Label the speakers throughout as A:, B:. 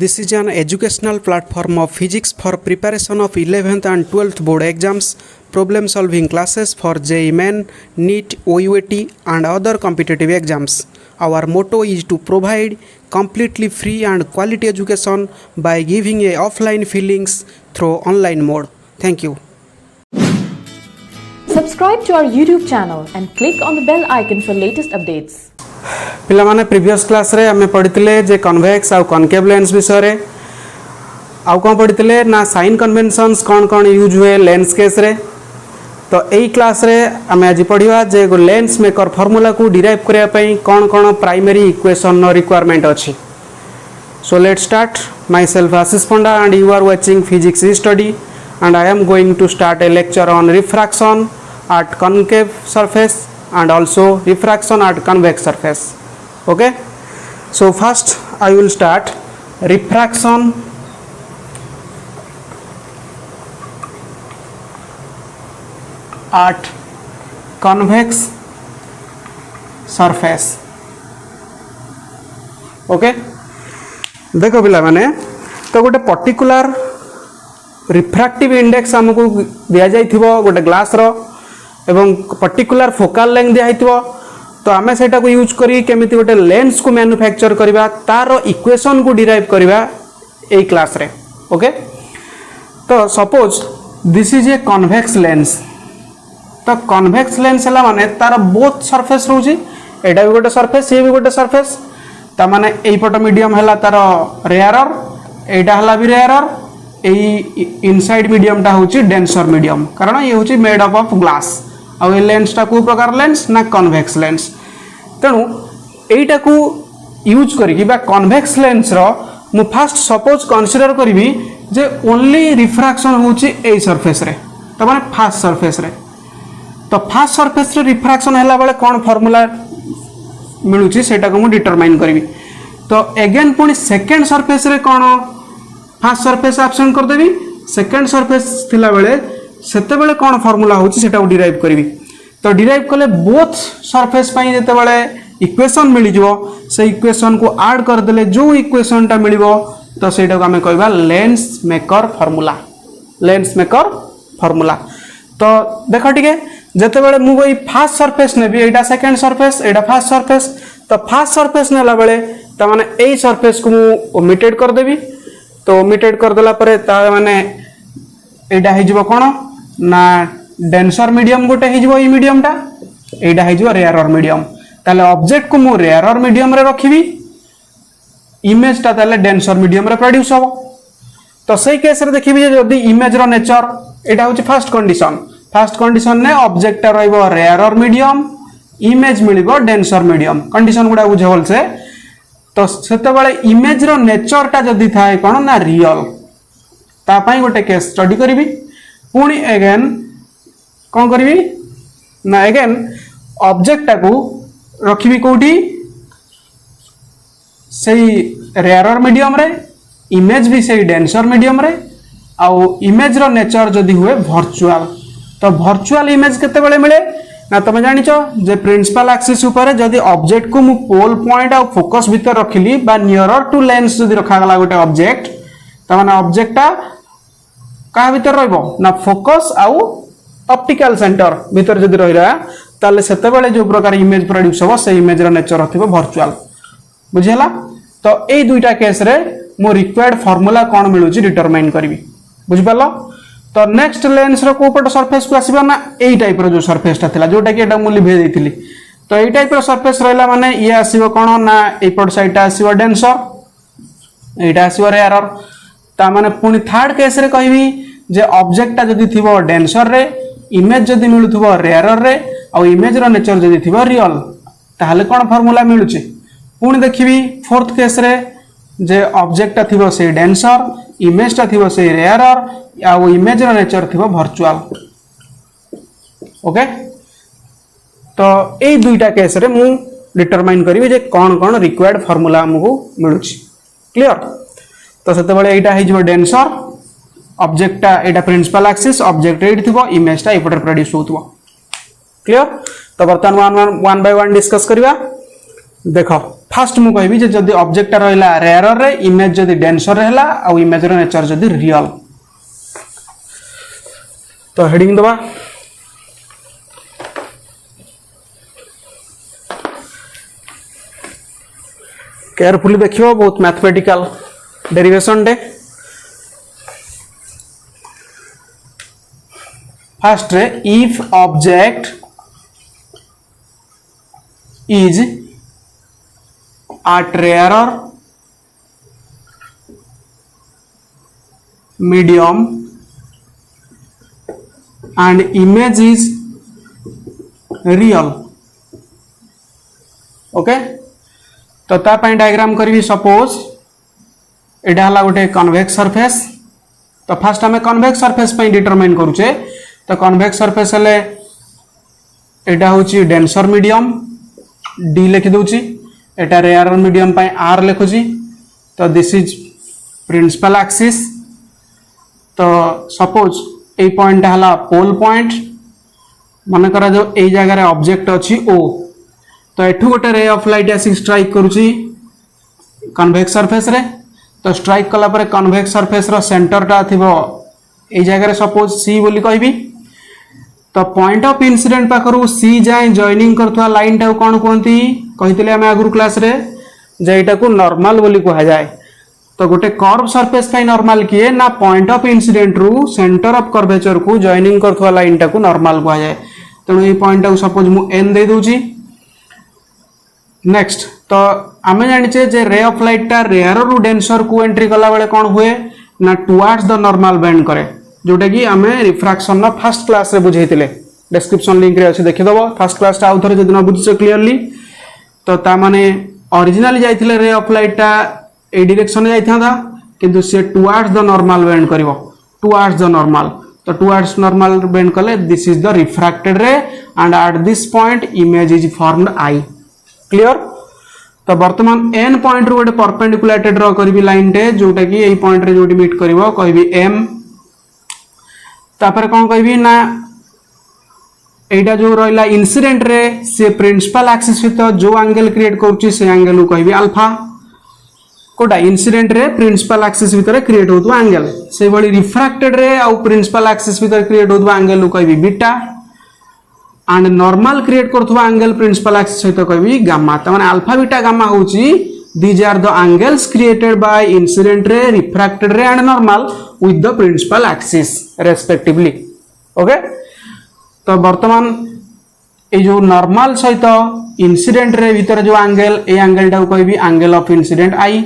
A: This is an educational platform of physics for preparation of 11th and 12th board exams, problem solving classes for JEE Main, NEET, OUAT and other competitive exams. Our motto is to provide completely free and quality education by giving a offline feelings through online mode. Thank you.
B: Subscribe to our YouTube channel and click on the bell icon for latest updates.
A: पिला माने previous class रे हमें पढ़ितले जे convex आउ concave lens विषय रे आउ कोन पढ़ितले ना साइन कन्वेंशंस कोन कोन यूज हुए लेंस केस रे। तो एई क्लास रे हमें आज पढ़िबा जे गो लेंस मेकर फार्मूला को डिराइव करिया पई कोन कोन प्राइमरी इक्वेशन नो रिक्वायरमेंट अछि। So let's start. Myself Ashish Panda and you are watching physics study and I am going to start a lecture on refraction at concave surface and also refraction at convex surface. Okay, so first I will start refraction at convex surface. Okay, देखो पिला माने तो गोटे particular refractive index हमको दिया जाई थिबो गोटे ग्लास रो एवं पर्टिकुलर फोकल लेंथ दिया हितबो। तो आमे सेटा को यूज करी केमिति गोटे लेंस को मैन्युफैक्चर करबा तार इक्वेशन को डिराइव करबा एई क्लास रे। ओके, तो suppose this is a convex lens. तो कन्वेक्स लेंस हला माने तार बोथ सरफेस रहउची, एटा भी गोटे सरफेस ये भी गोटे सरफेस। ता माने एई पट मीडियम हला तार रेयरर, एटा हला भी रेयरर, एई इनसाइड मीडियम टा होची डेंसर मीडियम, कारण ये होची मेड अप ऑफ ग्लास। आ ए लेंस टा को प्रकार लेंस ना कन्वेक्स लेंस। तेणु एटा को यूज करी बा कन्वेक्स लेंस रो मु फास्ट सपोज कंसीडर करी जे ओनली रिफ्रैक्शन होची ए सरफेस रे, त माने फास्ट सरफेस रे। तो फास्ट सरफेस रे रिफ्रैक्शन हैला बेले कोन फार्मूला मिलुची सेटा को मु डिटरमाइन करबी। तो अगेन पुनी सेकंड सरफेस रे कोन फास्ट सरफेस एब्सेंट कर देबी, सेकंड सरफेस थिला बेले सेते बेले कोन फार्मूला होची सेटा को डिराइव करबी। तो डिराइव कले बोथ सरफेस पई जेते बेले इक्वेशन मिली जिवो से इक्वेशन को ऐड कर देले जो इक्वेशन टा मिलिवो तो सेटा को हमें कहबा lens maker formula. Lens maker formula. तो देखो ठीक जेते बेले मु कोई फास्ट सरफेस नेबी, एटा सेकंड सरफेस एटा फास्ट सरफेस। तो फास्ट सरफेस नेला बेले त माने एई सरफेस को मु ओमिटेड कर देबी। तो ओमिटेड कर देला परे ता माने एटा हे जिवो कोन ना डेंसर मीडियम गोटे हे जिवो, ई मीडियम टा एटा हे जिवो रेयरर मीडियम। ताले ऑब्जेक्ट को मु रेयरर मीडियम रे रखिबी, इमेज टा ताले डेंसर मीडियम रे प्रोड्यूस हो। तो सही केस रे देखिबी जे जदी इमेज रो नेचर एटा होची फर्स्ट कंडीशन। फर्स्ट कंडीशन ने ऑब्जेक्ट टा रहइबो रेयरर मीडियम, इमेज मिलिबो डेंसर मीडियम। कंडीशन गुडा बुझेवल से तो सेते बेले इमेज रो नेचर टा जदी थाए कोन ना रियल, ता पई गोटे केस स्टडी करबी। पुणी अगेन कोन करबी ना अगेन ऑब्जेक्ट टा को रखिबी कोठी सही रेयरर मीडियम रे, इमेज भी सही डेंसर मीडियम रे। आउ इमेज रो नेचर जदी हुए वर्चुअल, तो वर्चुअल इमेज केते बेले मिले ना तुम जानिचो जे प्रिंसिपल एक्सिस ऊपर जदी ऑब्जेक्ट को मु पोल पॉइंट आ फोकस भीतर रखिली बा नियरर टू लेंस जदी रखा गला गोटे ऑब्जेक्ट, त माने ऑब्जेक्ट टा का भीतर रहइबो ना फोकस आउ ऑप्टिकल सेंटर भीतर जदी रहिरा ताले सेते बेले जो प्रकार इमेज प्रोड्यूस हो से इमेज रो नेचर रथिबो वर्चुअल। बुझियला? तो एई दुईटा केस रे मो रिक्वायर्ड फार्मूला कोन मिलुची डिटरमाइन करबी। बुझि पालो? तो नेक्स्ट लेंस रो कोपट सरफेस को आसीबा ना एई टाइप रो जो सरफेस ता थिला जोटा कि एटा मु लिभे देइथिली। तो एई टाइप रो सरफेस रहला माने ये आसीबो कोन ना एपट साइड ता आसीबो डेंसर, एटा आसीबो रेयरर। ता माने पुनी थर्ड केस रे कहबी जे ऑब्जेक्ट ता जदी थिबो डेंसर रे, इमेज जदी मिलुथबो रेयरर रे आ इमेज रो नेचर जदी थिबो रियल, ताहले कोन फार्मूला मिलुची। पुनी देखिबी फोर्थ केस रे जे ऑब्जेक्ट ता थिबो से डेंसर, इमेज ता थिबो से रेयरर आ इमेज रो नेचर थिबो वर्चुअल। ओके, तो एई दुईटा केस रे मु डिटरमाइन करबी जे कोन कोन रिक्वायर्ड फार्मूला हमकु मिलुची। क्लियर? तो सेते बेले एटा हे जिवो डेंसर, ऑब्जेक्ट ता एटा प्रिंसिपल एक्सिस, ऑब्जेक्ट एट थिबो, इमेज ता एपटर प्रोड्यूस होतबो। क्लियर? तो बर्तमान वन बाय वन डिस्कस करिवा। देखो फास्ट मु कहबी जे जदि ऑब्जेक्ट रहला रेयर रे इमेज जदि डेंसर रहला आ इमेज रो नेचर जदि रियल। तो हेडिंग दबा केयरफुली देखियो बहुत mathematical derivation day. First ray if object is at rarer medium and image is real okay तो ता पई डायग्राम करबी सपोज एडा हला गोटे कन्वेक्स सरफेस। तो फर्स्ट हमें कन्वेक्स सरफेस पई डिटरमाइन करूचे। तो कन्वेक्स सरफेस हले एडा होची डेंसर मीडियम डी लिखि दोची, एटा रेयर मीडियम पाई आर लिखुची। तो दिस इज प्रिंसिपल एक्सिस। तो सपोज ए पॉइंट हला पोल पॉइंट मन करा जो ए जगह रे ऑब्जेक्ट अछि ओ। तो एठू गोटे रे ऑफ लाइट आसी स्ट्राइक करूची कन्वेक्स सरफेस रे। तो स्ट्राइक कला परे कन्वेक्स सरफेस रो सेंटर टा थिबो ए जगह रे सपोज सी बोली कहबी। तो पॉइंट ऑफ इंसिडेंट पाखरु सी जाए जॉइनिंग करथुआ लाइन टा कोन कोंती कहितले हम आगुर क्लास रे जे एटा को नॉर्मल बोली कहा जाए। तो गोटे कर्व सरफेस पई नॉर्मल किए ना पॉइंट ऑफ इंसिडेंट रु सेंटर ऑफ कर्वेचर को जॉइनिंग करथुआ लाइन टा को नॉर्मल कहा जाए। तेणु ए पॉइंट टा सपोज मु एन दे दोची। नेक्स्ट तो आमे जानिचे जे रे ऑफ लाइट टा रेयर रु डेंसर को एंट्री कला बेले कोन हुए ना टुवर्ड्स द नॉर्मल बेंड करे, जोटा कि आमे रिफ्रैक्शन ना फर्स्ट क्लास रे बुझेइतिले। डिस्क्रिप्शन लिंक रे अछि देखि दबो फर्स्ट क्लास टा आउथरे जदि न बुझिछ क्लियरली। तो ता माने ओरिजिनली जाइथिले रे ऑफ लाइट टा ए डायरेक्शन जाइथांदा किंतु से टुवर्ड्स द नॉर्मल बेंड करिवो, टुवर्ड्स द नॉर्मल। तो टुवर्ड्स नॉर्मल बेंड कले this is the refracted ray and at this point image is formed I. Clear. तो वर्तमान एन पॉइंट रो गोटे परपेंडिकुलर ड्रा करबी लाइन टे जोटा कि एई पॉइंट रे जोटी मीट करिवो कहबी एम। तापर कोन कहबी ना एटा जो रहिला इंसिडेंट रे से प्रिंसिपल एक्सिस सहित जो एंगल क्रिएट करूची से एंगल को कहबी अल्फा। कोटा इंसिडेंट रे प्रिंसिपल एक्सिस भीतर क्रिएट होतु एंगल से बड़ी रिफ्रैक्टेड रे आ प्रिंसिपल एक्सिस भीतर क्रिएट होतु एंगल को कहबी बीटा एंड नॉर्मल क्रिएट करथुवा एंगल प्रिंसिपल एक्सिस सहित कहबी गामा। त माने अल्फा बीटा गामा होची these are the angles created by incident ray, refracted ray and normal with the principal axis respectively. Okay. तो वर्तमान ए जो नॉर्मल सहित इंसिडेंट रे भीतर जो एंगल ए एंगल टा कहबी angle of incident i.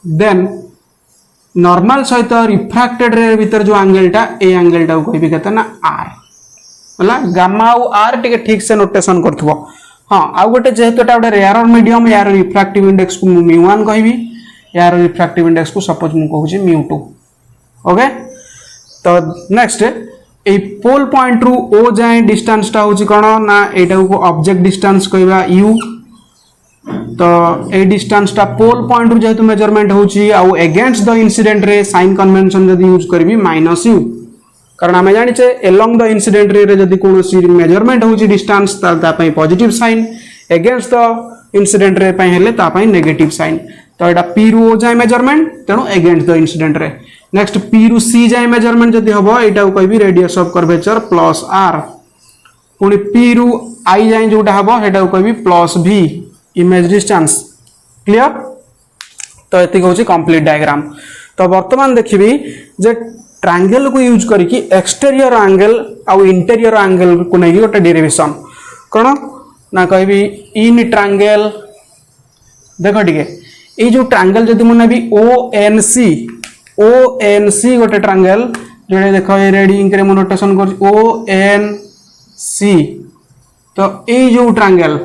A: Then normal सहित रिफ्रैक्टेड रे भीतर जो एंगल टा ए एंगल टा कहबी केते ना आर। होला गामा और आर टिके ठीक से नोटेशन करथबो। हां आ गोटे जेहेतु एटा गोटे रेयर मीडियम यार रिफ्रैक्टिव इंडेक्स को μ1 कहबी, यार रिफ्रैक्टिव इंडेक्स को सपोज मु कहूची μ2। ओके। तो नेक्स्ट ए पोल पॉइंट रु ओ जाए डिस्टेंस टा होची कोन ना एटा को ऑब्जेक्ट डिस्टेंस कहबा u। तो ए डिस्टेंस टा पोल पॉइंट रु जेहेतु मेजरमेंट होची आ against the incident ray sign convention जदी यूज करबी -u, कारण आमे जानिचे एलोंग द इंसिडेंट रे जदी कोनोसी मेजरमेंट होची डिस्टेंस ता पई positive sign, against the incident ray पई हेले ता पई नेगेटिव साइन। तो एटा p रु ओ जाए मेजरमेंट तेनो अगेंस्ट द इंसिडेंट रे। नेक्स्ट p रु c जाए मेजरमेंट जदी हबो एटा को कहबी radius of curvature plus r। पुनी p रु i जाए जोटा हबो एटा को कहबी plus v image distance. Clear. तो एति होची कंप्लीट डायग्राम। तो वर्तमान देखिबी जे ट्रायंगल को यूज करके एक्सटीरियर एंगल आ इंटीरियर एंगल को नहीं गोटे डेरिवेशन कोन ना कहबी इन ट्रायंगल। देखो ठीक ये जो ट्रायंगल जदी मन भी ONC गोटे ट्रायंगल जोड़े देखो ये रेड इंक रे मु नोटेशन कर ONC। तो ये जो ट्रायंगल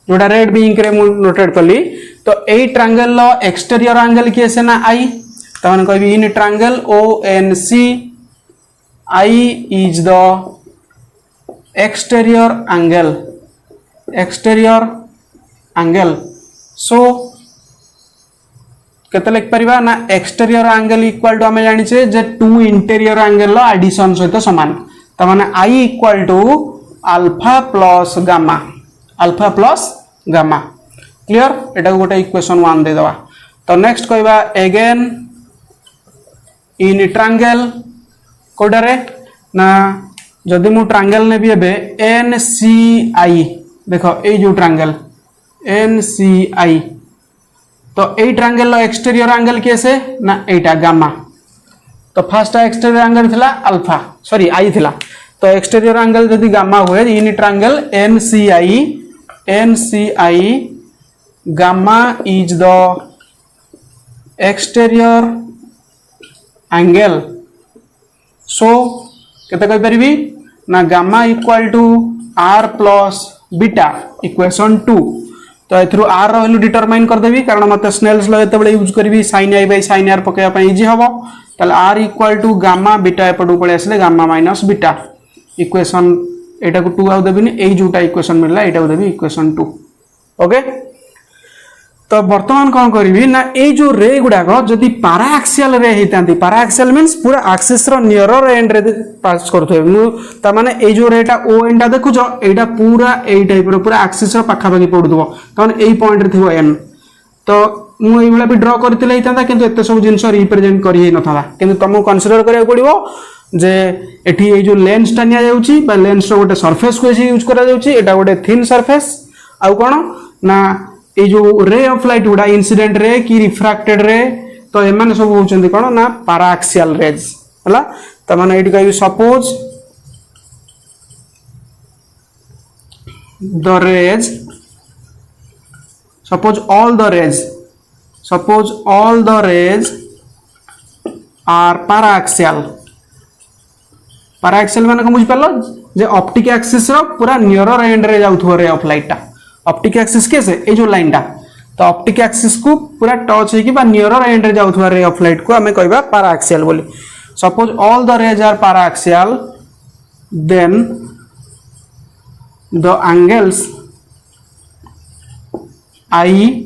A: जोड़ा रेड भी इंक रे मु नोटेट कली तो ए ट्रायंगल लो एक्सटीरियर एंगल किए से ना आई। तो हम कहबी इन triangle ONC I is the exterior angle। so केते लिख परिबा ना एक्सटीरियर एंगल इक्वल टू हमें जानि छे जे टू इंटीरियर एंगल लो एडिशन सहित समान। त माने I equal to alpha plus gamma, alpha plus gamma. Clear एटा गोटे इक्वेशन 1 दे दवा तो नेक्स्ट कहबा अगेन इन ट्रायंगल कोडरे ना जदि मु ट्रायंगल ने भी एबे NCI देखो ए जो ट्रायंगल NCI तो ए ट्रायंगल लो एक्सटीरियर एंगल कैसे ना एटा गामा तो फर्स्ट एक्सटीरियर एंगल थिला अल्फा सॉरी आई थिला तो एक्सटीरियर एंगल जदि गामा हुए in triangle NCI gamma is the exterior angle so केते कहि परिबी ना gamma equal to r plus beta equation 2 तो एथरु r रो वैल्यू डिटरमाइन कर देबी कारण मते स्नेल्स लॉ एते बेले यूज करबी sin i by sin r पकेया पय इजी हबो तले r equal to gamma beta एपडू पळे आसले गामा माइनस बीटा इक्वेशन एटा को 2 आउ देबिनी एई जोटा इक्वेशन मिलला एटा को देबी इक्वेशन 2 ओके तो वर्तमान कौन करी ना ए जो रे गुड़ाक जदि पाराक्सियल रे होता पाराक्सियल मीन्स पूरा एक्सिस रो नियर एंड रे पास करते माने ए जो रेटा ओ एंडा देखुछ एटा पूरा ए टाइप रो पूरा एक्सिस रो पाखा पाखी पड़ुथबो तन ए पॉइंट रे थिबो एम तो मु ए बेला भी ड्रा करतिले हितांता किंतु एते सब जिंस रिप्रेजेंट करि हे नथाला किंतु तुमको कंसीडर करिया पड़िबो जे एठी ए जो लेंस टानिया जाउची बा लेंस रो गोटे सरफेस को यूज करा जाउची एटा गोटे थिन सरफेस आ कोन ना ए जो रे ऑफ लाइट गुडा इंसिडेंट रे की रिफ्रैक्टेड रे तो एमाने सब होचंदी कोन ना पैराक्सियल रेज हला त माने एटी कहबी suppose the rays suppose all the rays are paraxial paraxial माने बुझ पालो जे ऑप्टिक एक्सिस रो पूरा नियर एंड रे जाउथो रे ऑफ लाइट टा ऑप्टिक एक्सिस कैसे ए जो लाइन टा तो ऑप्टिक एक्सिस को पूरा टच है कि बा नियर एंड रे जाउथो रे ऑफ लाइट को हमें कहबा paraxial बोली suppose all the rays are paraxial then the angles I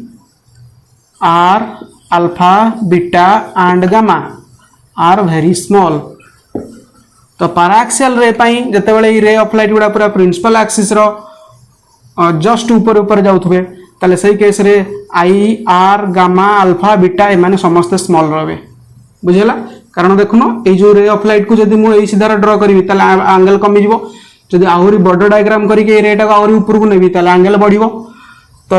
A: R alpha beta and gamma are very small तो paraxial रे पाई जते बेले रे ऑफ लाइट गुडा पूरा प्रिंसिपल एक्सिस रो जस्ट ऊपर ऊपर जाउथबे ताले सही केस रे I R gamma alpha beta A माने समस्त स्मॉल रहबे बुझिला कारण देखुनो ए जो रे ऑफ लाइट को जदी मु ए सीधा ड्रा करबी ताले एंगल कमी जिवो जदी आहुरी बॉर्डर डायग्राम करी के रेटा को आहुरी ऊपर को नेबी ताले एंगल बढ़िबो तो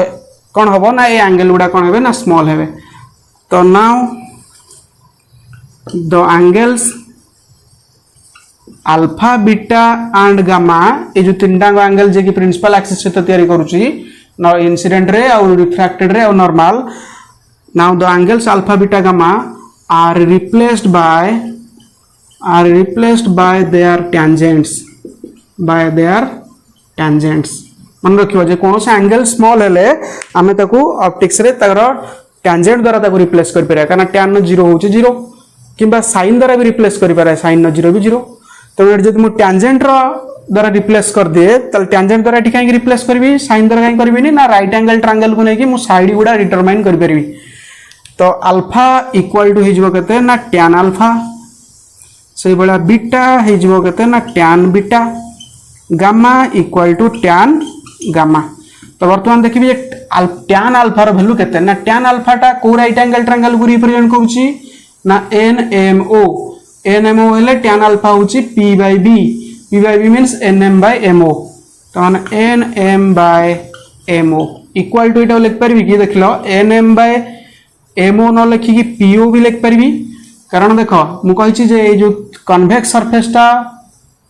A: कौन हबो ना ए एंगल गुडा कौन हेबे ना स्मॉल हेबे तो now the angles alpha beta and gamma ए जो तीनटा एंगल जे की प्रिंसिपल एक्सिस से तैयारी करूची ना इंसिडेंट रे और रिफ्रैक्टेड रे और normal now the angles alpha beta gamma are replaced by their tangents मन रखियो जे कोन से एंगल स्मॉल हेले आमे ताकू ऑप्टिक्स रे तार टेंजेंट द्वारा ताकू रिप्लेस कर पारे कारण tan न 0 होची 0 किबा sin द्वारा भी रिप्लेस कर पारे sin न 0 भी 0 तो जदि मु टेंजेंट रो द्वारा रिप्लेस कर दिए तल टेंजेंट द्वारा एठी काई रिप्लेस करबी sin द्वारा काई करबी ना राइट एंगल ट्रायंगल को नै कि मु साइड गुडा डिटरमाइन कर परबी तो अल्फा इक्वल टू हिजबो कते ना tan अल्फा से बडा बीटा हिजबो कते ना tan beta gamma equal to tan gamma तो वर्तमान देखिबी tan अल्फा रो वैल्यू केते ना tan अल्फा टा को राइट एंगल ट्रायंगल को रिप्रेजेंट करूची ना NMO हेले tan अल्फा होची P by B means NM by MO तो माने NM by MO equal to इटा लिख परबी कि देखलो NM by MO न लिखि कि PO भी लिख परबी कारण देखो मु कहिछि जे ए जो कन्वेक्स सरफेस टा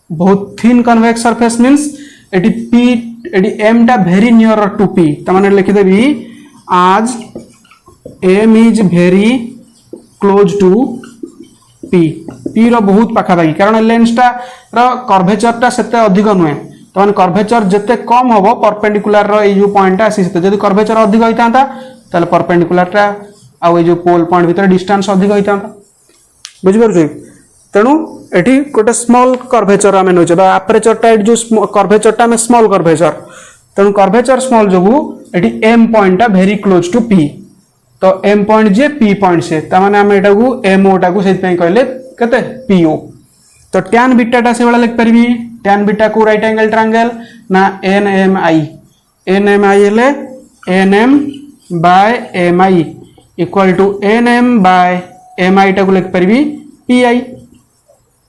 A: बहुत थिन कन्वेक्स सरफेस मींस एटी P एटी M टा वेरी नियर टू P त माने लिखि देबी आज M is very close to P रो बहुत पाखा पाखी कारण लेंस टा रो कर्वेचर टा सेते अधिक नुहे तो माने कर्वेचर जते कम होबो परपेंडिकुलर रो ए जो पॉइंट टा सेते जदी कर्वेचर अधिक होइतांता ताले परपेंडिकुलर टा आ ए जो पोल पॉइंट भीतर डिस्टेंस अधिक होइतांता बुझि परछु तेनु एठी गोटे स्मॉल कर्वेचर आमे नोचे बा अपर्चर टा जो कर्वेचर टा में स्मॉल कर्वेचर तेनु कर्वेचर स्मॉल जोगु एठी M पॉइंट टा वेरी क्लोज टू P तो M पॉइंट जे P पॉइंट से ता माने हम एटा को MO टा को सेति पय कहले कते PO तो tan बीटा टा से वाला लिख परबी tan बीटा को राइट एंगल ट्रायंगल ना NMI हेले NM by M I equal to N M by M I टाक लिखिपारि पी आई।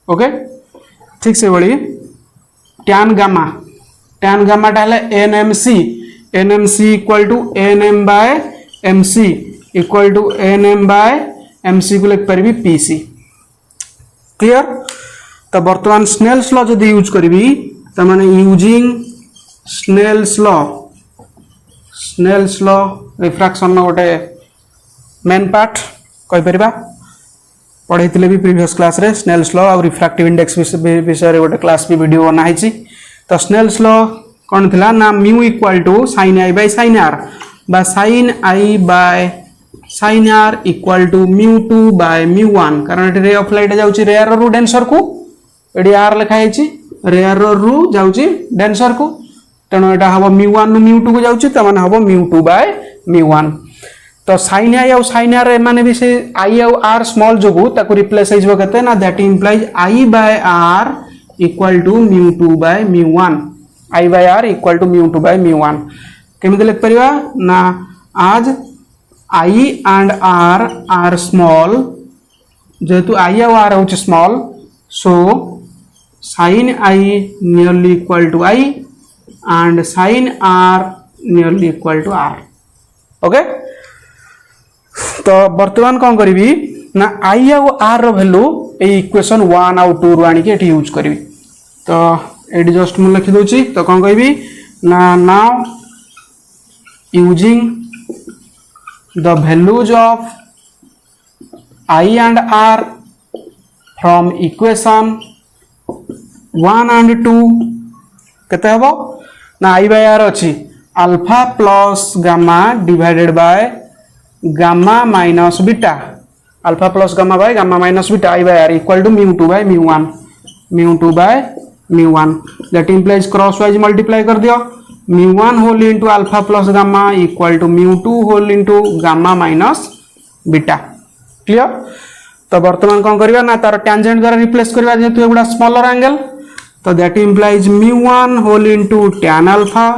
A: ओके ठीक से भाई tan gamma time N M C equal to N M by M C equal to N M by M C को लिखिपारि P C. Clear. तो बर्तमान Snell's law जदि यूज करी तो माने यूजिंग स्नेल्स लॉ रिफ्रैक्शन गोटे मेन पार्ट कहीपर पढ़े भी प्रीवियस क्लास रे स्नेल्स लॉ और रिफ्रैक्टिव इंडेक्स विषय गोटे क्लास भी वीडियो बनाई। तो स्नेल्स लॉ कौन थिला ना mu equal to sine I by sine R बा sine I by sine R equal to mu two by mu one कारण रे ऑफ लाइट जाउची रेयर रु डेंसर को एडी आर लिखा रेयर रु जाउची डेंसर को तेणु एटा हबो म्यू वन म्यू टू को जाउची त माने हबो mu two by mu one. तो साइन आई और साइन आर माने भी से आई और आर स्मॉल जोगु ताको रिप्लेस हो केते ना that implies i by r equal to mu two by mu one. I by r equal to mu two by mu one केमिति लिख परिबा ना आज i and r are small जेतु आई और आर होची small so sine i nearly equal to i and sine r nearly equal to r. Okay तो वर्तमान कौन करी ना आई और आर वैल्यू ये इक्वेशन 1 और 2 रु आनी के यूज करी। तो ये जस्ट मुझे लिखि दूची तो कौन कही ना now using the values of i and r from equation 1 and 2 केते हबो ना आई बाय आर अच्छी alpha plus gamma divided by gamma minus beta alpha plus gamma by gamma minus beta i by r equal to mu two by mu one that implies crosswise multiply कर दियो mu one whole into alpha plus gamma equal to mu two whole into gamma minus beta. Clear. तो वर्तमान कौन करबा ना तार tangent द्वारा replace करबा जेतु एगुडा स्मॉलर एंगल तो that implies mu one whole into tan alpha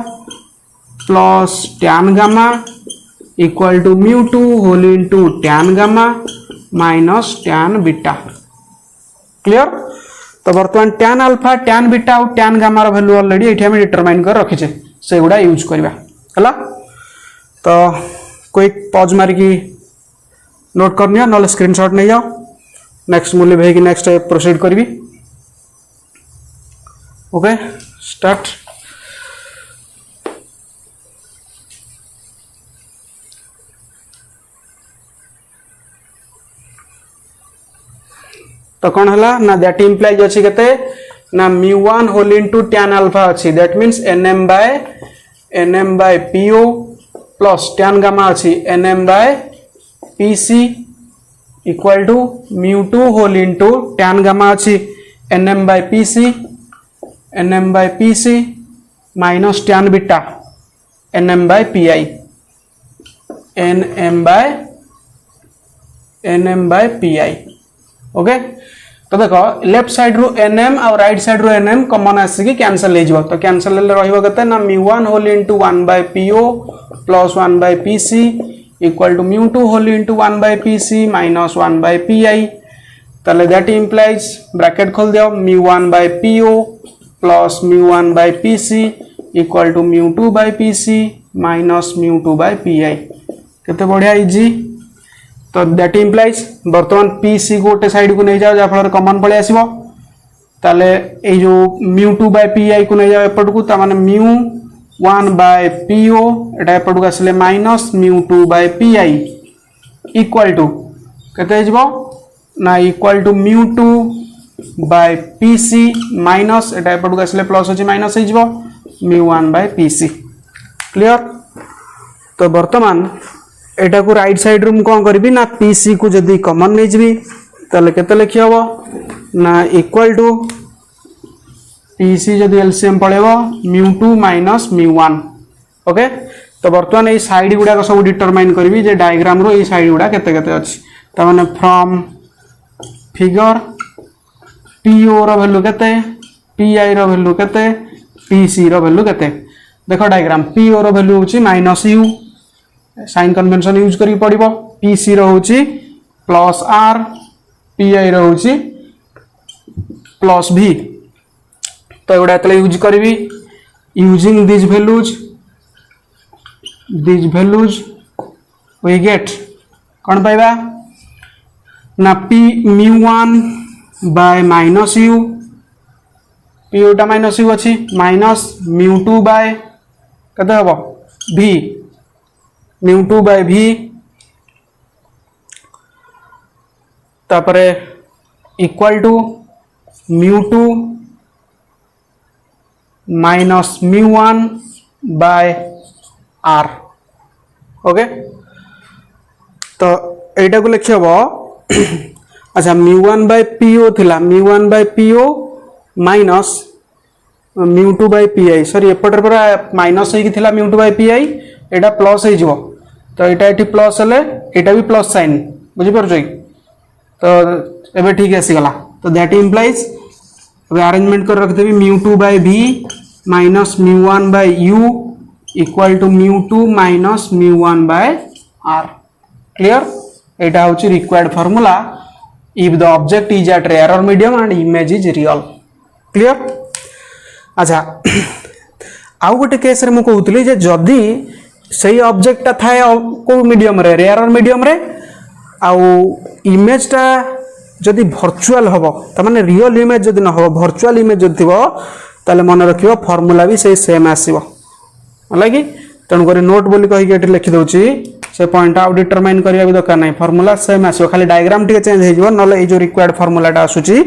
A: plus tan gamma equal to mu two whole into tan gamma minus tan beta. Clear. तो वर्तमान टैन अल्फा टैन बीटा और tan gamma रो value already एठी हम determine कर रखिछे से गुडा use करबा हला। तो क्विक पॉज मारी की नोट करनिया नले स्क्रीनशॉट नहीं जाओ नेक्स्ट मूल्य भेगी नेक्स्ट प्रोसीड करबी। Okay start. तो कौन है ना दैट इंप्लाइज अच्छी केते ना mu one whole into tan alpha अच्छी that means N M by PO plus tan gamma अच्छी N M by P C equal to mu two whole into tan gamma अच्छी N M by P C minus tan beta N M by P I N M by P I. Okay तो देखो left side रू N M और right side रू N M common आसिक cancel हो तो cancel रही ना mu one whole into one by PO plus one by P C equal to mu two whole into one by P C minus one by P I. ताले that implies bracket खोल दियो mu one by PO plus mu one by P C equal to mu two by P C minus mu two by P आई। केते बढ़िया easy. तो that implies बर्तमान P C गोटे side को नहीं जाओ जहाँ फल कमन पलि आसो ताले ए जो म्यू टू बाय पी आई को नहीं जाओ एपट को ताने म्यू वन बाय पीओ एटा एपट को आसले minus mu two by P I equal to केते हो ना equal to mu two by P C minus एटा एपट को आसले प्लस अच्छी माइनस हो mu one by P C. Clear. तो बर्तमान एटा को राइट साइड रूम कौन करी ना पीसी को जदि कॉमन नहीं जी ताले केते लिखि हबो ना इक्वल टू पीसी जदि एलसीएम पळेबो mu two minus mu one. Okay तो बर्तमान ये साइड गुडा सब डिटरमाइन करबी जे डायग्राम रो ये साइड गुडा केते केते अछि त माने फ्रॉम फिगर पीओ रो वैल्यू केते पीआई रो वैल्यू केते पीसी रो वैल्यू केते देखो डायग्राम पीओ रो वैल्यू होची minus U sign convention use करी पड़िबो पीसी रहउची प्लस आर पीआई रहउची प्लस भी तो एगुड़ा एतले यूज करबी using this values we get कौन पाइबा ना P μ1 by minus U P यूटा माइनस यू अच्छी माइनस μ2 बाय कते हम भी μ2 बाय भी तापरे equal to μ2 minus μ1 by R okay तो एटा को लिखे हम अच्छा μ1 बाय पीओ थिला μ1 by P O minus μ2 by P I sorry एपटर पूरा माइनस होई थिला μ2 बाय पीआई एटा प्लस होई जिवो तो एटा एठी प्लस हेले एटा भी प्लस साइन बुझी परछो तो एबे ठीक आसी गला तो दैट इंप्लाइज अब अरेंजमेंट कर रख देबी μ2 by v minus μ1 by u equal to μ2 minus μ1 by r clear एटा होची required formula if the object is at rare medium and image is real clear अच्छा आउ गोटे केस रे मु कहउतली जे जदी सही ऑब्जेक्ट थाए को मीडियम रे रेयर मीडियम रे आउ इमेज टा जदी वर्चुअल हबो त माने रियल इमेज जदी न हबो वर्चुअल इमेज जदी थिबो ताले मन रखिबो फार्मूला भी सही सेम आसीबो होला कि तण करे नोट बोली कहि के लिखि दउची से पॉइंट आउ डिटरमाइन करिया भी दरकार नहीं फार्मूला सेम आसीबो खाली डायग्राम टिके चेंज हे जिवो नले ए जो रिक्वायर्ड फार्मूला टा आसुची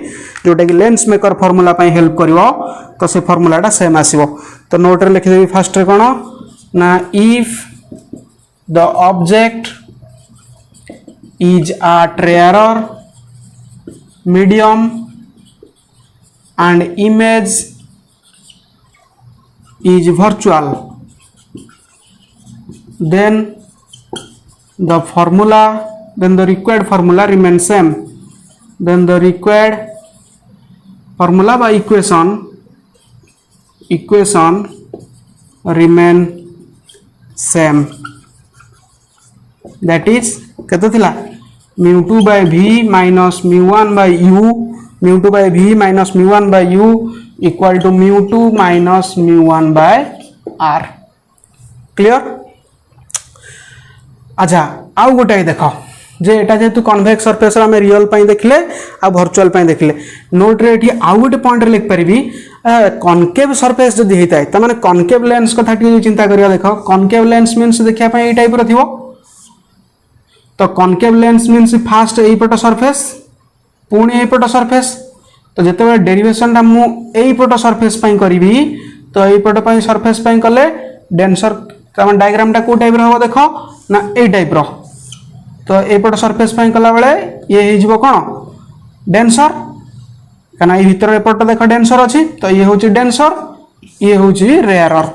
A: जोटा कि लेंस मेकर फार्मूला पई हेल्प करिवो तो से फार्मूला टा सेम आसीबो तो नोट रे लिखि देबी फर्स्ट रे कोन ना if the object is at rarer medium and image is virtual then the required formula remains same then the required formula by equation remain same that is केते थिला μ2 by v minus μ1 by u μ2 by v minus μ1 by u equal to μ2 minus μ1 by r clear अच्छा आउ गोटे देखो जे एटा जेतु convex surface रे real पई देखले आ virtual पई देखले नोट रे एठी आउ गोटे पॉइंट रे लिख परिबी कॉनकेव सरफेस जदी हेताय त माने कॉनकेव लेंस कथा टी चिंता करिया देखो कॉनकेव लेंस मींस देखिया पई ए टाइप रो थिबो तो कॉनकेव लेंस मीन्स फास्ट एपट सरफेस पुणी एपट सरफेस तो जिते डेरिवेशन टा मु एपट सरफेस पई करबी तो एपट पई सरफेस पई कले डेंसर तमन डायग्राम टा को टाइप रो हो देखो ना ए टाइप रो तो एपट सरफेस पई कला बेले ये हे जिवो कोन डेंसर कना ए भीतर एपट देखो डेंसर अछि तो ये होची डेंसर ये होची रेयरर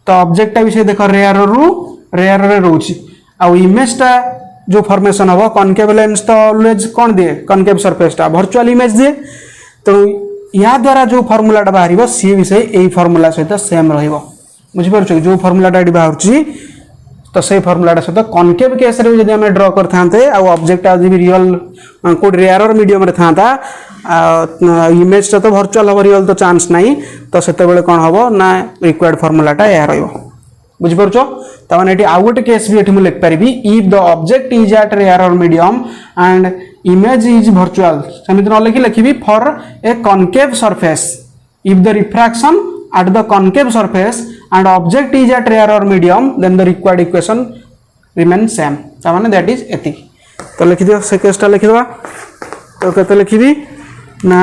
A: तो ऑब्जेक्ट भी से देखो रेयरर रु रेयर रे रहउची आ इमेज टा जो फॉर्मेशन हम कॉनकेव लेंस तो ऑलवेज कौन दिए कॉनकेव सरफेस टा वर्चुअल इमेज दिए तो या द्वारा जो फार्मूला टा बाहर सी भी से यही फार्मूला सहित सेम रहिबो बुझि परछु जो फार्मूला टा बाहरची तो से फार्मूला टा सहित कॉनकेव केस रे जदी हम ड्रा कर थांते आ ऑब्जेक्ट आज भी रियल को रेयर मीडियम रे थांता इमेज टा तो वर्चुअल हो रियल तो चांस नहीं तो सेते बेले कोन हबो ना रिक्वायर्ड फार्मूला टा या रहिबो बुझि परछो तमाने एटी आउ गोटे केस भी एटी मु लिख परिबी if the object is at rare medium and image is virtual समित न लिखिबी for a concave surface if the refraction at the concave surface and object is at rare medium then the required equation remain same तमाने that is एति तो लिखि दियो से केसटा लिखि दबा तो केते लिखिबी ना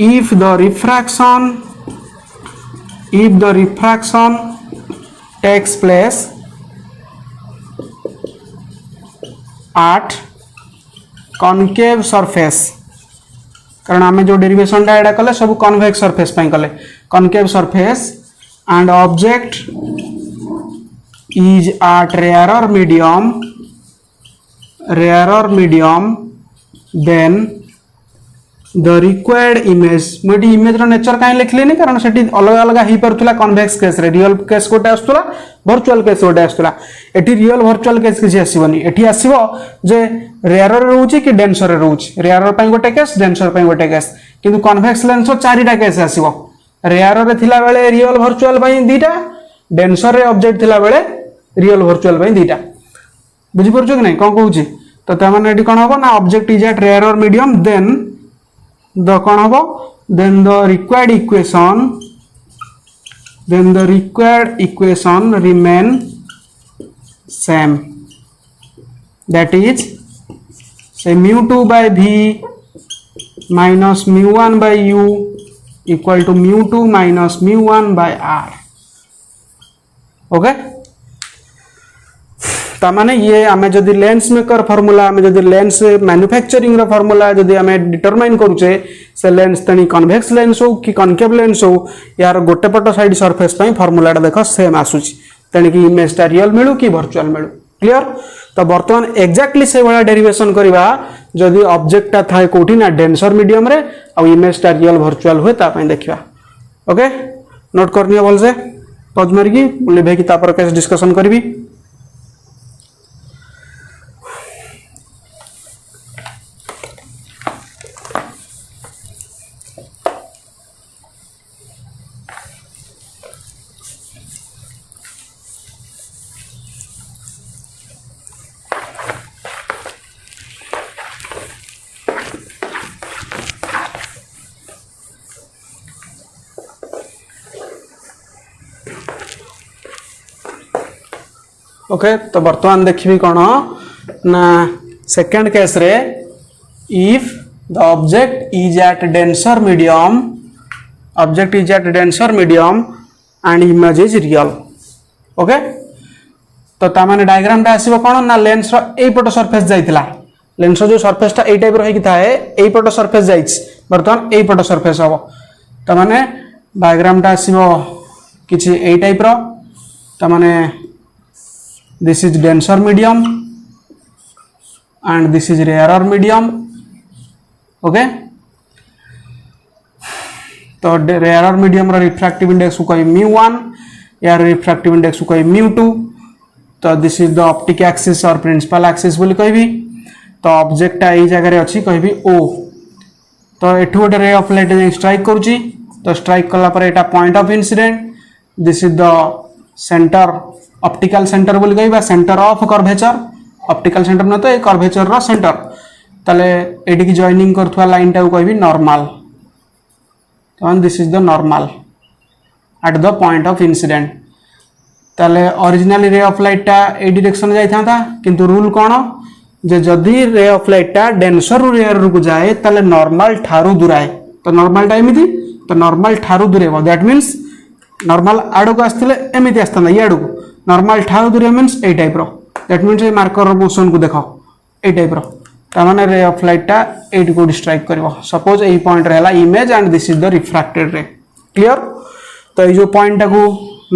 A: if the refraction takes place at concave surface कारण आमे जो डेरिवेशन टा एडा कले सब कन्वेक्स सरफेस पई कले concave surface and object is at rare medium then the required image मुझे इमेज रो नेचर कहीं लिखली कारण से अलग अलग हो पार्ला कन्वेक्स केस रे रियल केस गोटे आसला वर्चुअल केस गोटे आसला एटी रियल वर्चुअल केस किसी आसबनी एटी आसो जे रेयर रोचे कि डेंसर रोचे रेयर पर गोटे केस डेंसर पर गोटे केस किंतु कन्वेक्स लेंस चारिटा केस आसो रेयर रे थिला बेले रियल वर्चुअल दीटा डेंसर रे ऑब्जेक्ट थिला बेले रियल वर्चुअल दीटा बुझीपार कि नहीं कौन कहूँ तो तमाने एटी कौन हम ना object is at rare medium then the कौन हम then the required equation remain same, that is say mu2 by v minus mu1 by u equal to mu2 minus mu1 by r. okay तामाने ये आमे जदि lens maker formula आमे जदि lens manufacturing रो formula जदि आमे determine करूचे से lens तनी कन्वेक्स लेंस हो कि कनकेव लेंस हो यार गोटे पट साइड सरफेस पई फॉर्मूलाटा देखो सेम आसुची तनी कि इमेजटा रियल मिलू कि वर्चुअल मिलू क्लियर तो वर्तमान एक्जाक्टली से वाला डेरिवेशन करबा जदि ऑब्जेक्टटा थाए कोठी ना डेंसर मीडियम रे आ इमेजटा रियल वर्चुअल होय ता पई देखिबा ओके नोट करनियो बोल से पॉज मारी की लेबे कि तापर केस डिस्कशन करबी ओके तो बर्तमान देखिए कौन ना सेकंड केस रे if the object is at denser medium and image is real okay तो तामाने डायग्राम टा आसीबो कौन ना लेंस रो एई पट सरफेस जाइतिला लेंस रो जो सरफेस टा एई टाइप रो हेकि थाए एई पट सरफेस जाइछ बर्तमान एई पट सरफेस हबो तामाने डायग्राम टा आसीबो किछि एई टाइप रो तामाने this is denser medium and this is rarer medium okay तो rarer medium रो refractive index को कहि mu1 यार refractive index को कहि mu2 तो this is the optic axis और principal axis बोली कहबी तो ऑब्जेक्ट एई जगह रे अछि कहबी O तो एठु गोटे रे ऑफ लाइट स्ट्राइक करूची तो स्ट्राइक कला पर एटा point of incident this is the centre optical centre बोली कहबा centre of curvature optical centre न तो ए कर्वेचर रो सेंटर तले एडी की जॉइनिंग करथुआ लाइन टा को कहबी नॉर्मल तो this is the normal at the point of incident तले ओरिजिनली रे ऑफ लाइट टा ए डायरेक्शन जाई था किंतु रूल कोन जे जदी रे ऑफ लाइट टा डेंसर रु रेयर रु जाए तले नॉर्मल ठारू दुराए तो नॉर्मल टा एमिति तो नॉर्मल ठारू दुरेबो दैट मींस नॉर्मल आडो को आस्तले एमिति आस्ता ये आडो को नॉर्मल ठारू दूर मीन्स ए टाइप रो दैट मीन्स ए मार्कर मोशन को देखो ए टाइप रो तामाने रे ऑफ लाइट टा एट को स्ट्राइक करबो सपोज ए पॉइंट रहला image and this is the refracted ray clear तो ये जो पॉइंट को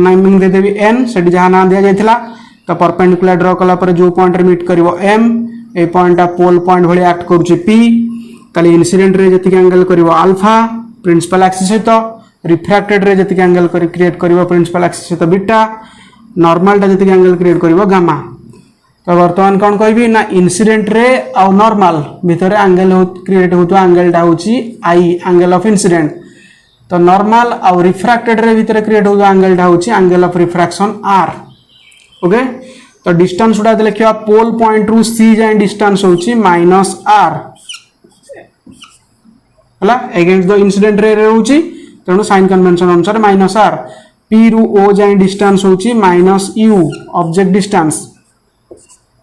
A: नेमिंग दे देबी n सेठी जहां नाम दिया जायथिला तो परपेंडिकुलर ड्रा कला पर जो पॉइंट रे मीट करबो m ए पॉइंट टा पोल पॉइंट भली एक्ट करूची p ताले इंसिडेंट रे जति एंगल करबो अल्फा प्रिंसिपल एक्सिस सहित रिफ्रैक्टेड रे जति एंगल क्रिएट करबो प्रिंसिपल एक्सिस सहित बीटा नॉर्मल टा जति एंगल क्रिएट करिवो गामा तो वर्तमान कोन कहबी ना इंसिडेंट रे आ नॉर्मल भीतर एंगल क्रिएट होतो एंगल टा होची आई एंगल ऑफ इंसिडेंट तो नॉर्मल आ रिफ्रैक्टेड रे भीतर क्रिएट होतो एंगल टा होची angle of refraction R okay तो डिस्टेंस उडा देखिबा पोल पॉइंट रु सी जाय डिस्टेंस होची माइनस आर हला अगेंस्ट द इंसिडेंट रे होची तेणु साइन कन्वेंशन अनुसार माइनस आर P रु O जाए डिस्टेंस होची माइनस U ऑब्जेक्ट डिस्टेंस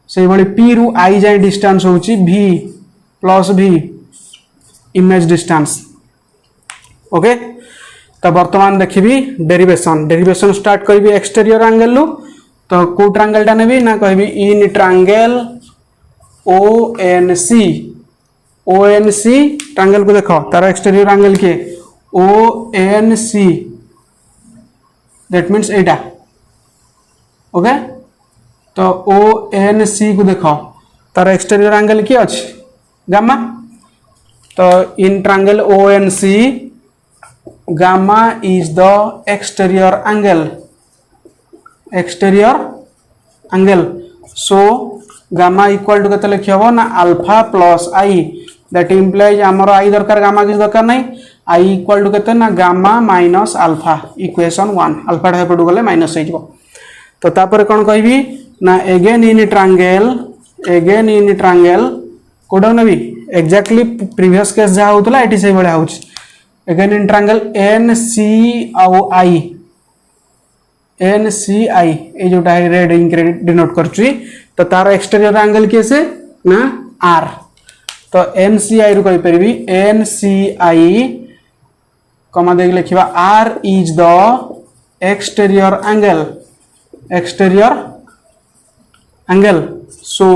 A: से भली P रु I जाए डिस्टेंस होची V plus V image distance okay तो वर्तमान देखिबी डेरिवेशन स्टार्ट करबी एक्सटीरियर एंगल लु तो को ट्रायंगल टा नेबी ना कहबी इन ट्रायंगल ONC ट्रायंगल को देखो तार एक्सटीरियर एंगल के ONC that means Etah okay तो ONC को देखो तार एक्सटीरियर एंगल की अछि गामा तो in triangle ONC gamma is the exterior angle so gamma equal to केते लिखि हबो ना alpha plus I that implies हमर आई दरकार गामा किस दरकार नहीं आई इक्वल टू केते ना gamma minus alpha equation 1 alpha ढाई पटू गले माइनस हो जबो तो तापर कोन कहबी ना अगेन इन ट्रायंगल कोडा नबी एग्जैक्टली प्रीवियस केस जा होतला एटी से बळे होछ अगेन इन ट्रायंगल NCI ए जोटा है रेड इंक डिनोट करछी तो तार एक्सटेरियर एंगल कैसे ना R तो NCI रु कहि परबी NCI कमा देख लिखिबा R is the exterior angle so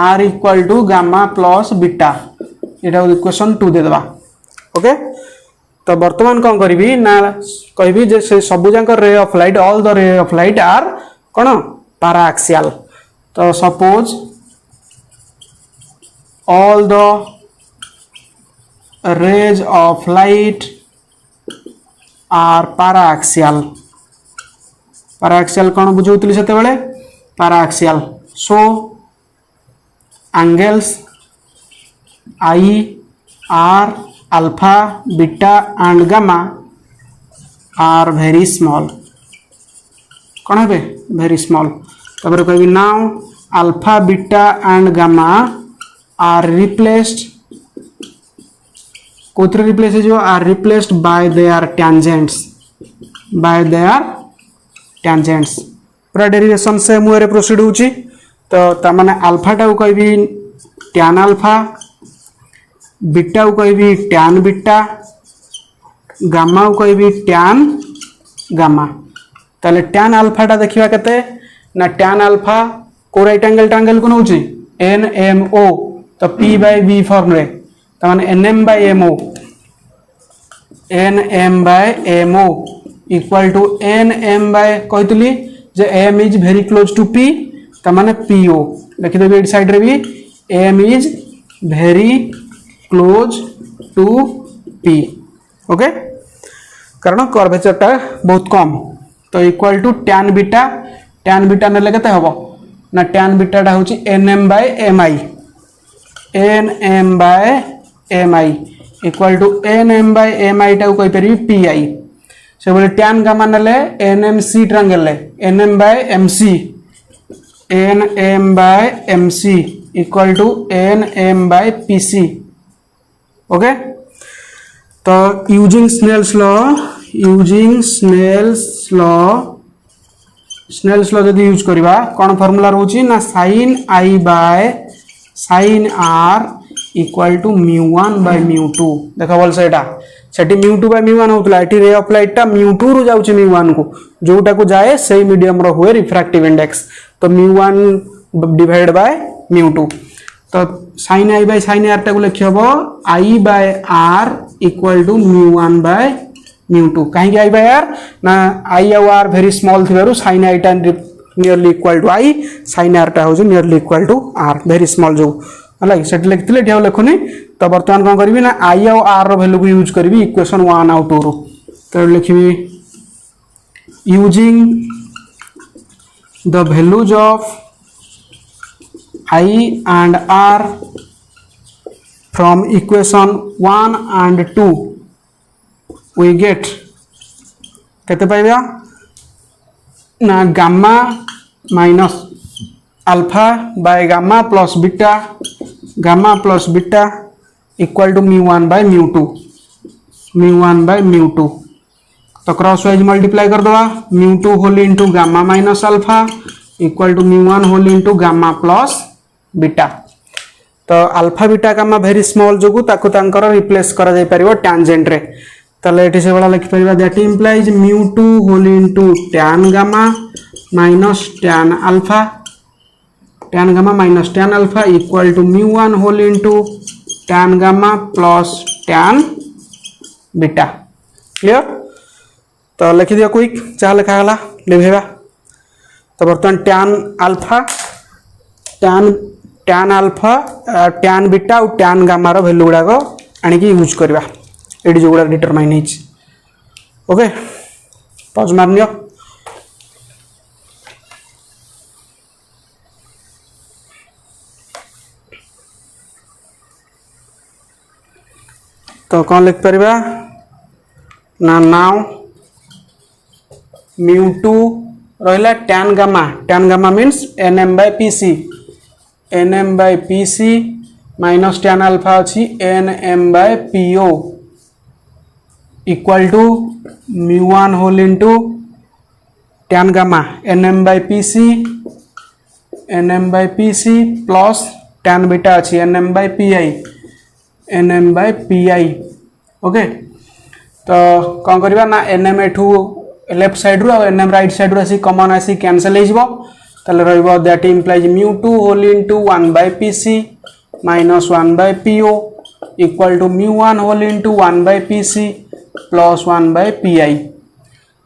A: R equal to gamma plus beta एटा इक्वेशन 2 दे देबा ओके तो वर्तमान कौन करी ना कहबी जे से सबुजाक ray of light all the ray of light are कौन पैराक्सियल तो suppose all the rays of light are paraxial कौन बुझौतली सेते बेले paraxial so angles I R alpha beta and gamma are very small कौन है very small तब कहबी now alpha beta and gamma are replaced कोथरे रिप्लेस है जो are replaced by their tangents पूरा डेरिवेशन से मुरे प्रोसीड होची तो तमाने अल्फा टा कहबी tan alpha बीटा को कहबी टैन बीटा गामा को कहबी टैन गामा ताले टैन अल्फा टा देखिबा केते ना टैन अल्फा को राइट एंगल ट्रायंगल को नउची NMO तो P/B फॉर्म रे त माने NM/MO equal to NM by कहतली जे M is very close to P त माने PO लिखि देबे इट साइड रे भी M is very close to P okay कारण कर्वेचर टा बहुत कम तो इक्वल टू tan बीटा नेले केते हबो ना tan बीटा टा होची NM/MI इक्वल टू NM/MI टा को कहि परबी PI से बोले tan गामा नेले NMC ट्रायंगल ले NM/MC equal to NM/PC okay तो यूजिंग स्नेल्स लॉ जदि यूज करबा कोन फार्मूला रहउची ना sin I by sin R equal to μ1/μ2 देखा बोल सेटा सेठी μ2/μ1 होतला एठी रे ऑफ लाइट टा μ2 रु जाउची μ1 को जोटा को जाए सही मीडियम रो हुए रिफ्रैक्टिव इंडेक्स तो μ1 डिवाइड बाय μ2 तो sin I by sin R टा को लिखि हबो I by R equal to μ1/μ2 काहे कि I बाय R ना I और R वेरी स्मॉल थिबारु sin I टा nearly equal to I sin R टा हो जो nearly equal to R very small जो हला सेट लिखथिले एठी लिखुनी तो वर्तमान कोन करबी ना I और R रो वैल्यू को यूज करबी इक्वेशन 1 और 2 रो तो लिखबी using the values of I and R from equation 1 and 2 we get केते पाइबा ना gamma minus alpha by gamma plus beta equal to μ1/μ2 तो क्रॉस वाइज मल्टीप्लाई कर दवा μ2 whole into gamma minus alpha equal to μ1 whole into gamma plus beta तो alpha beta gamma very small जोगु ताको तांकर रिप्लेस करा जाय परिबो टैंजेंट रे तले एठी से बडा लिखि परिबा that implies μ2 whole into tan gamma minus tan alpha equal to μ1 whole into tan gamma plus tan beta clear तो लिखि दियो क्विक जा लिखा गला लिखेबा तो बर्तमान tan अल्फा tan बीटा और tan गामा रो वैल्यू गुडा को आनिकी यूज करवा ये जो गुड़ा डिटरमाइन है। ओके पॉज मारनियो। तो कौन लिख परिबा ना नाउ μ2 रहिला tan gamma means nm by pc minus tan alpha अछि nm by po equal to μ1 whole into tan gamma nm by pc plus tan beta अछि nm by pi ओके। तो कौन करवा ना nm एठू लेफ्ट साइड रू nm right side रू आसी कॉमन आसी कैंसिल हो जिवो तले रहइबो that implies μ2 whole into 1 by pc minus 1 by po equal to μ1 whole into 1 by pc plus 1 by pi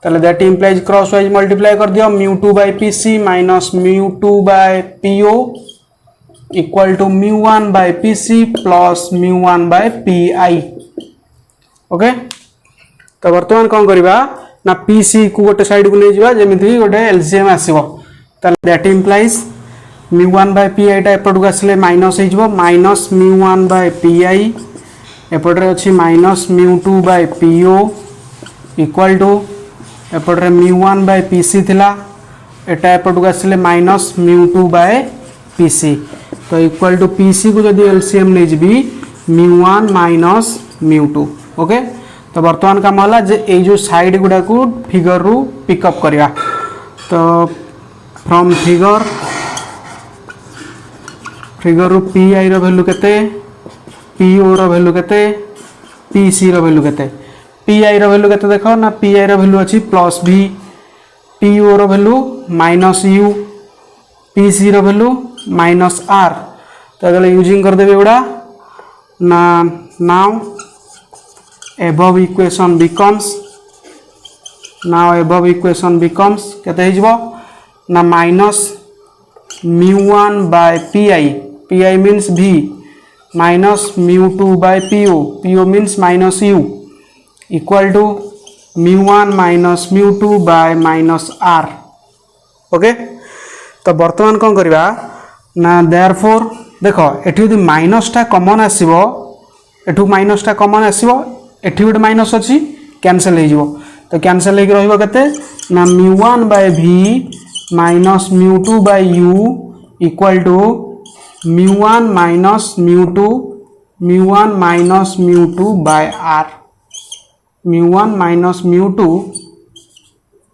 A: तले that implies crosswise multiply कर दियो μ2 by pc minus μ2 by po equal to μ1 by pc plus μ1 by pi okay. तो वर्तमान कौन करवा ना pc को गोटे साइड को ले जावा जेमिति गोटे एलसीएम आसीबो तले दैट इंप्लाइज μ1 by pi टा एपट को आसले माइनस हो जिवो माइनस μ1 by pi एपट रे अछि minus μ2 by po equal to एपट रे μ1 by pc थिला एटा एपट को आसले माइनस μ2 by pc तो इक्वल टू pc को जदी एलसीएम ले जिबी μ1 माइनस μ2 ओके। तो वर्तमान काम होला जे ए जो साइड गुडा को फिगर रू पिकअप करिया तो फ्रॉम फिगर रू पी आई रो वैल्यू केते पी ओ रो वैल्यू केते पी सी रो वैल्यू केते पी आई रो वैल्यू केते देखो ना पी आई रो वैल्यू अछि प्लस v पी ओ रो value minus u P C रो वैल्यू माइनस r तो अगले यूजिंग कर देबे उडा ना नाउ above equation becomes केते हिजबो ना minus μ1 by pi means v minus μ2 by po means minus u equal to μ1 minus μ2 by minus r okay. तो वर्तमान कौन करवा ना देयरफॉर देखो एठी यदि माइनस टा कॉमन आसीबो एठू माइनस टा कॉमन आसीबो एठी गोटे माइनस अच्छी कैंसिल हो जिवो तो कैंसिल हो रहिबो केते ना μ1 by v minus μ2 by u equal to μ1 minus μ2 by r μ1 minus μ2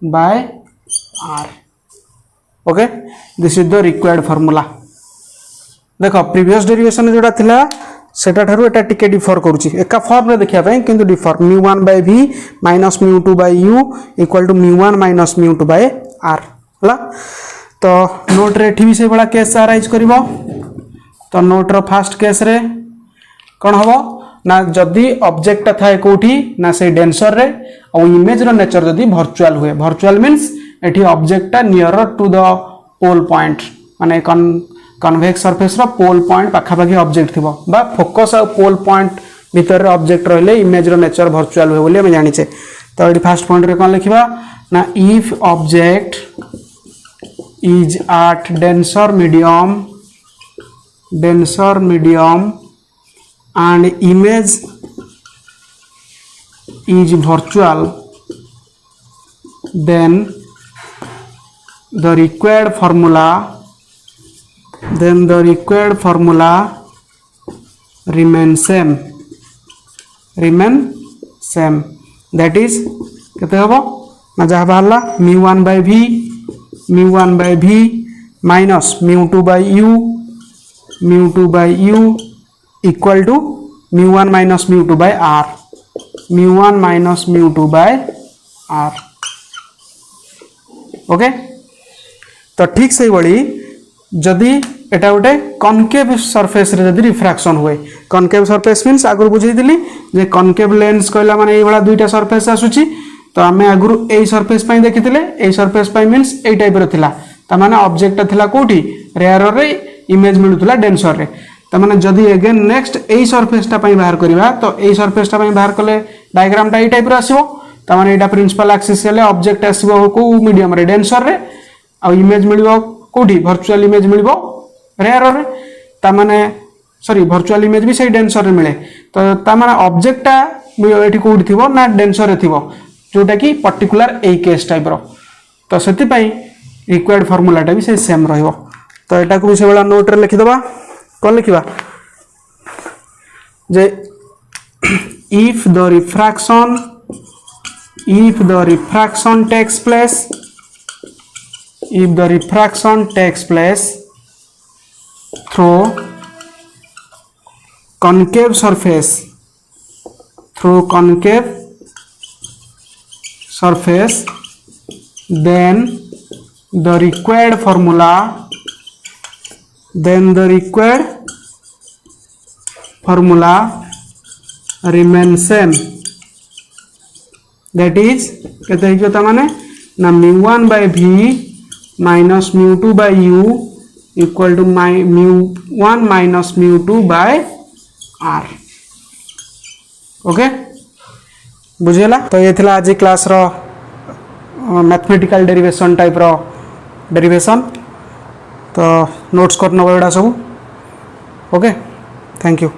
A: by r okay. This is the required formula. देखो प्रीवियस डेरिवेशन जोड़ा थिला सेटा ठारू एटा टिके डिफर करूची एका फॉर्म रे देखिया पय किंतु differ μ1 by v minus μ2 by u equal to μ1 minus μ2 by r हला। तो नोट रे एठी भी से बड़ा केस अराइज करिवो तो नोट रो फर्स्ट केस रे कोन हबो ना जदी ऑब्जेक्ट थाए कोठी ना से डेंसर रे और इमेज रो नेचर जदी वर्चुअल हुए वर्चुअल मींस एठी ऑब्जेक्ट टा near to the pole point माने कन्वेक्स सरफेस रो पोल पॉइंट पाखापाखी ऑब्जेक्ट थिबो बा फोकस और पोल पॉइंट भीतर ऑब्जेक्ट रहले इमेज रो नेचर वर्चुअल हुए बोली हम जानिछे। तो एठी फर्स्ट पॉइंट रे कोन लिखिबा ना if object is at denser medium and image is virtual then the required formula remain same that is केते हबो ना जहा बाहरला μ1 by v minus μ2 by u equal to μ1 minus μ2 by r okay. तो ठीक से बड़ी जदि एटा गोटे कनकेव सरफेस रे जदि रिफ्रैक्शन हुए कनकेव सरफेस मींस आगु बुझाई दिली जे कनकेव लेंस कहला माने ए वाला दुईटा सरफेस आसुची तो आमे आगु ए सरफेस पई देखिथिले ए सरफेस पई मींस ए टाइप रो थिला त माने ऑब्जेक्ट थिला कोठी रेयर रे इमेज मिलुतला डेंसर रे तामाने जदि अगेन नेक्स्ट एई सरफेसटा पई बाहर करिवा तो एई सरफेसटा पई बाहर कले डायग्रामटा एई टाइप रो आसीबो तामाने एटा प्रिंसिपल एक्सिस हेले ऑब्जेक्ट आसीबो को मीडियम रे डेंसर रे आ इमेज मिलिबो कोठी वर्चुअल इमेज मिलिबो रेयर रे तामाने सॉरी वर्चुअल इमेज भी सही डेंसर रे मिले तो तामाने ऑब्जेक्टटा एठी कोठी थिबो ना डेंसर रे थिबो जोटा कि पर्टिकुलर एई केस टाइप रो तो सेति पई रिक्वायर्ड फार्मूलाटा भी से सेम रहइबो तो एटा को भी से वाला नोट रे लिखि दबा कोन लिखिबा जे if the refraction takes place through concave surface then the required formula remains same, that is केते हिजो ता माने ना mu1 by v minus mu2 by u equal to mu1 minus mu2 by r okay बुझेला तो ये थिला आज क्लास रो मैथमेटिकल डेरिवेशन टाइप रो डेरिवेशन तो नोट्स करना एडा सब ओके थैंक यू।